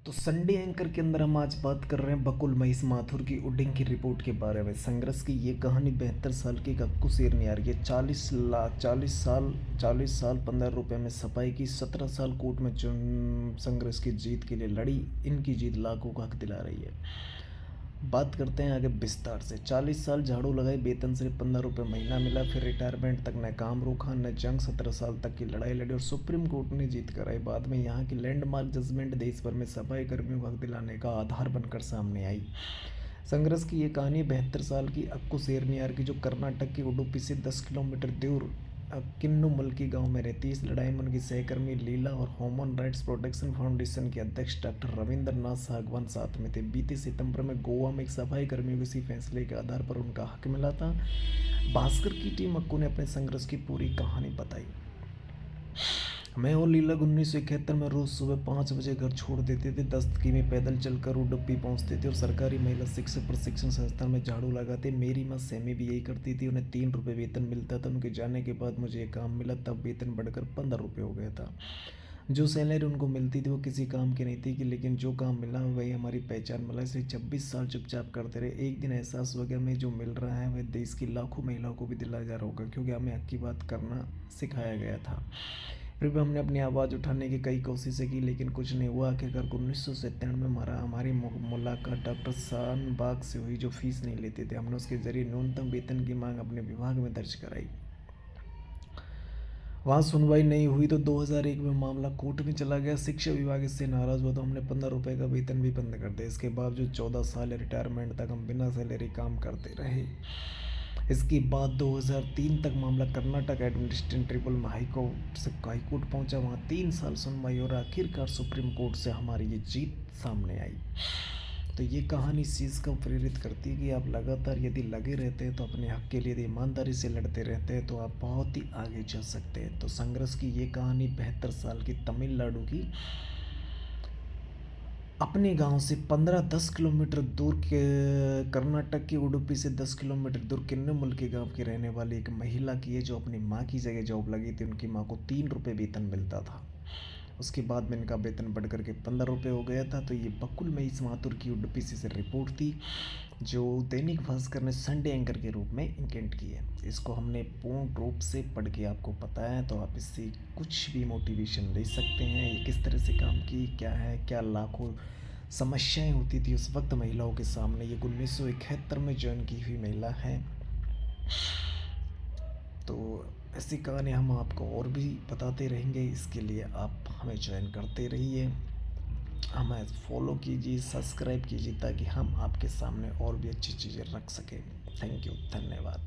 तो Sunday anchor के अंदर हम आज बात कर रहे हैं बकुल महेश माथुर की उडिंग की रिपोर्ट के बारे में। संघर्ष की ये कहानी 72 साल की कक्कू शेर नहीं आ रही है। 40 लाख 40 साल 15 रुपए में सफाई की, 17 साल कोर्ट में चुन संघर्ष की जीत के लिए लड़ी। इनकी जीत लाखों को हक दिला रही है। बात करते हैं आगे विस्तार से। 40 साल झाड़ू लगाई, वेतन सिर्फ 15 रुपये महीना मिला, फिर रिटायरमेंट तक न काम रोका न जंग। 17 साल तक की लड़ाई लड़ी और सुप्रीम कोर्ट ने जीत कराई। बाद में यहाँ की लैंडमार्क जजमेंट देश भर में सफाई कर्मियों को हक दिलाने का आधार बनकर सामने आई। संघर्ष की ये कहानी 72 साल की अक्कू शेरनियार की, जो कर्नाटक के उडुपी से 10 किलोमीटर दूर किन्नुमलकी गांव में रहती। इस लड़ाई में उनकी सहकर्मी लीला और ह्यूमन राइट्स प्रोटेक्शन फाउंडेशन के अध्यक्ष डॉक्टर रविंद्र नाथ सागवान साथ में थे। बीते सितंबर में गोवा में एक सफाई कर्मियों के इसी फैसले के आधार पर उनका हक मिला था। भास्कर की टीम अक्कू ने अपने संघर्ष की पूरी कहानी बताई। मैं और लीला 1971 में रोज़ सुबह 5 बजे घर छोड़ देते थे। 10 किमी पैदल चलकर उडुपी पहुंचते थे और सरकारी महिला शिक्षक प्रशिक्षण संस्थान में झाड़ू लगाते। मेरी माँ सेमी भी यही करती थी। उन्हें 3 रुपये वेतन मिलता था। उनके जाने के बाद मुझे एक काम मिला, तब वेतन बढ़कर 15 रुपये हो गया था। जो सैलरी उनको मिलती थी वो किसी काम की नहीं थी कि, लेकिन जो काम मिला वही हमारी पहचान मिला। इसलिए 26 साल चुपचाप करते रहे। एक दिन एहसास हो गया हमें जो मिल रहा है वह देश की लाखों महिलाओं को भी दिलाया जा रहा होगा, क्योंकि हमें हक की बात करना सिखाया गया था। फिर भी हमने अपनी आवाज़ उठाने की कई कोशिशें की, लेकिन कुछ नहीं हुआ। आखिरकार 1997 में हमारी मुलाकात डॉक्टर शानबाग से हुई, जो फीस नहीं लेते थे। हमने उसके जरिए न्यूनतम वेतन की मांग अपने विभाग में दर्ज कराई। वहाँ सुनवाई नहीं हुई तो 2001 में मामला कोर्ट में चला गया। शिक्षा विभाग इससे नाराज़ हुआ तो हमने 15 रुपये का वेतन भी बंद कर दिया। इसके बावजूद 14 साल रिटायरमेंट तक हम बिना सैलरी काम करते रहे। इसके बाद 2003 तक मामला कर्नाटक एडमिनिस्ट्रेटिव ट्रिब्यूनल में हाईकोर्ट पहुंचा। वहाँ 3 साल सुनवाई और आखिरकार सुप्रीम कोर्ट से हमारी ये जीत सामने आई। तो ये कहानी इस चीज़ को प्रेरित करती है कि आप लगातार यदि लगे रहते हैं तो अपने हक के लिए यदि ईमानदारी से लड़ते रहते हैं तो आप बहुत ही आगे चल सकते हैं। तो संघर्ष की ये कहानी 72 साल की तमिलनाडु की, अपने गांव से 15-10 किलोमीटर दूर के कर्नाटक की उडुपी से 10 किलोमीटर दूर किन्नमुल के गांव की रहने वाली एक महिला की है, जो अपनी माँ की जगह जॉब लगी थी। उनकी माँ को 3 रुपये वेतन मिलता था। उसके बाद में इनका वेतन बढ़ करके 15 रुपये हो गया था। तो ये बकुल महेश माथुर की उडुपी से रिपोर्ट थी, जो दैनिक भास्कर ने संडे एंकर के रूप में इंकेंट की है। इसको हमने पूर्ण रूप से पढ़ के आपको बताया है, तो आप इससे कुछ भी मोटिवेशन ले सकते हैं। ये किस तरह से काम की, क्या है, क्या लाखों समस्याएं होती थी उस वक्त महिलाओं के सामने। ये 1971 में ज्वाइन की हुई महिला है। तो ऐसी कहानी हम आपको और भी बताते रहेंगे। इसके लिए आप हमें ज्वाइन करते रहिए, हमें फॉलो कीजिए, सब्सक्राइब कीजिए, ताकि हम आपके सामने और भी अच्छी चीज़ें रख सकें। थैंक यू, धन्यवाद।